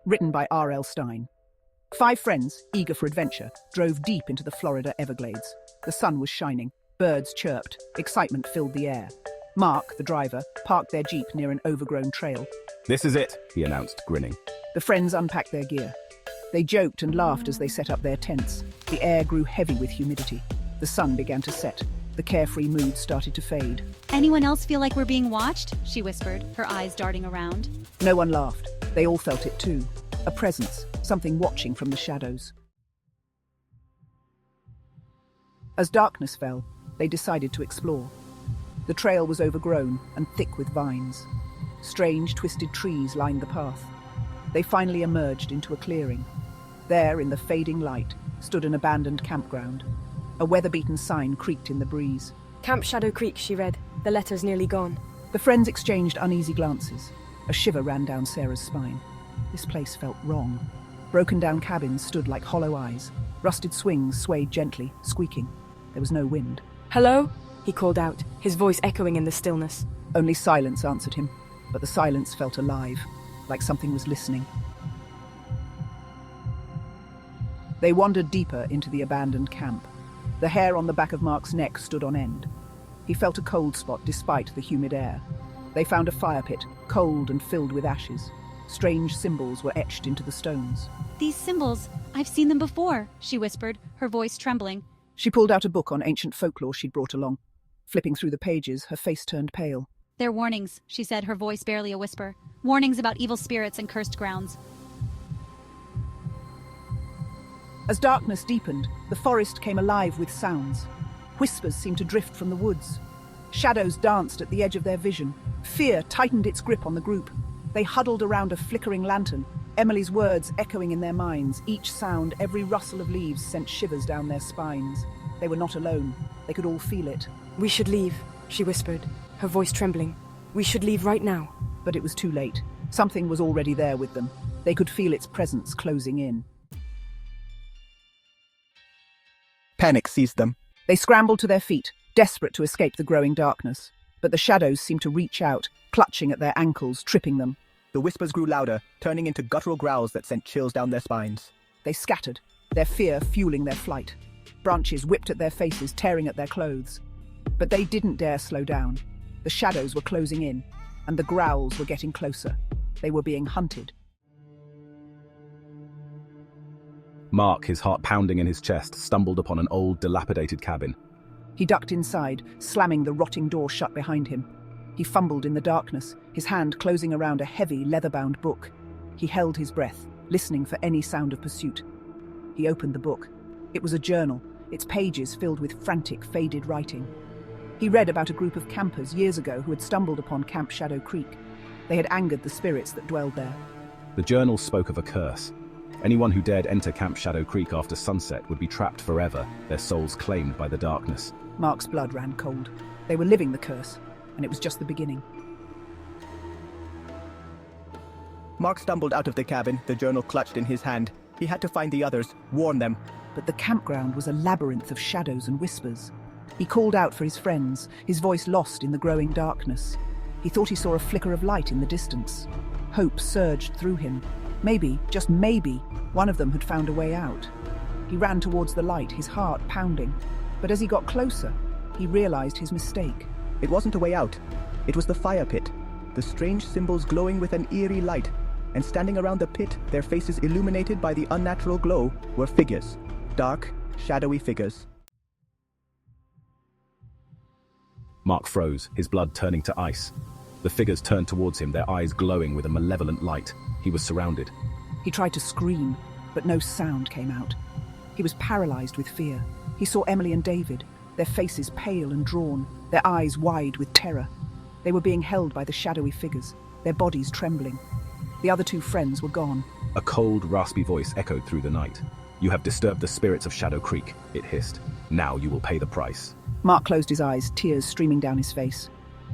written by R.L. Stein. 5 friends, eager for adventure, drove deep into the Florida Everglades. The sun was shining, birds chirped, excitement filled the air. Mark, the driver, parked their jeep near an overgrown trail. "This is it," he announced, grinning. The friends unpacked their gear. They joked and laughed as they set up their tents. The air grew heavy with humidity. The sun began to set. The carefree mood started to fade. "Anyone else feel like we're being watched?" she whispered, her eyes darting around. No one laughed. They all felt it too. A presence, something watching from the shadows. As darkness fell, they decided to explore. The trail was overgrown and thick with vines. Strange, twisted trees lined the path. They finally emerged into a clearing. There, in the fading light, stood an abandoned campground. A weather-beaten sign creaked in the breeze. "Camp Shadow Creek," she read. The letter's nearly gone. The friends exchanged uneasy glances. A shiver ran down Sarah's spine. This place felt wrong. Broken-down cabins stood like hollow eyes. Rusted swings swayed gently, squeaking. There was no wind. "Hello?" he called out, his voice echoing in the stillness. Only silence answered him, but the silence felt alive, like something was listening. They wandered deeper into the abandoned camp. The hair on the back of Mark's neck stood on end. He felt a cold spot despite the humid air. They found a fire pit, cold and filled with ashes. Strange symbols were etched into the stones. "These symbols, I've seen them before," she whispered, her voice trembling. She pulled out a book on ancient folklore she'd brought along. Flipping through the pages, her face turned pale. "They're warnings," she said, her voice barely a whisper. "Warnings about evil spirits and cursed grounds." As darkness deepened, the forest came alive with sounds. Whispers seemed to drift from the woods. Shadows danced at the edge of their vision. Fear tightened its grip on the group. They huddled around a flickering lantern, Emily's words echoing in their minds. Each sound, every rustle of leaves sent shivers down their spines. They were not alone. They could all feel it. "We should leave," she whispered, her voice trembling. "We should leave right now." But it was too late. Something was already there with them. They could feel its presence closing in. Panic seized them. They scrambled to their feet, desperate to escape the growing darkness. But the shadows seemed to reach out, clutching at their ankles, tripping them. The whispers grew louder, turning into guttural growls that sent chills down their spines. They scattered, their fear fueling their flight. Branches whipped at their faces, tearing at their clothes. But they didn't dare slow down. The shadows were closing in, and the growls were getting closer. They were being hunted. Mark, his heart pounding in his chest, stumbled upon an old, dilapidated cabin. He ducked inside, slamming the rotting door shut behind him. He fumbled in the darkness, his hand closing around a heavy, leather-bound book. He held his breath, listening for any sound of pursuit. He opened the book. It was a journal, its pages filled with frantic, faded writing. He read about a group of campers years ago who had stumbled upon Camp Shadow Creek. They had angered the spirits that dwelled there. The journal spoke of a curse. Anyone who dared enter Camp Shadow Creek after sunset would be trapped forever, their souls claimed by the darkness. Mark's blood ran cold. They were living the curse, and it was just the beginning. Mark stumbled out of the cabin, the journal clutched in his hand. He had to find the others, warn them. But the campground was a labyrinth of shadows and whispers. He called out for his friends, his voice lost in the growing darkness. He thought he saw a flicker of light in the distance. Hope surged through him. Maybe, just maybe, one of them had found a way out. He ran towards the light, his heart pounding. But as he got closer, he realized his mistake. It wasn't a way out. It was the fire pit. The strange symbols glowing with an eerie light. And standing around the pit, their faces illuminated by the unnatural glow, were figures. Dark, shadowy figures. Mark froze, his blood turning to ice. The figures turned towards him, their eyes glowing with a malevolent light. He was surrounded. He tried to scream, but no sound came out. He was paralyzed with fear. He saw Emily and David, their faces pale and drawn, their eyes wide with terror. They were being held by the shadowy figures, their bodies trembling. The other 2 friends were gone. A cold, raspy voice echoed through the night. "You have disturbed the spirits of Shadow Creek," it hissed. "Now you will pay the price." Mark closed his eyes, tears streaming down his face.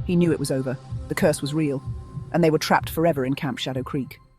He knew it was over. The curse was real, and they were trapped forever in Camp Shadow Creek.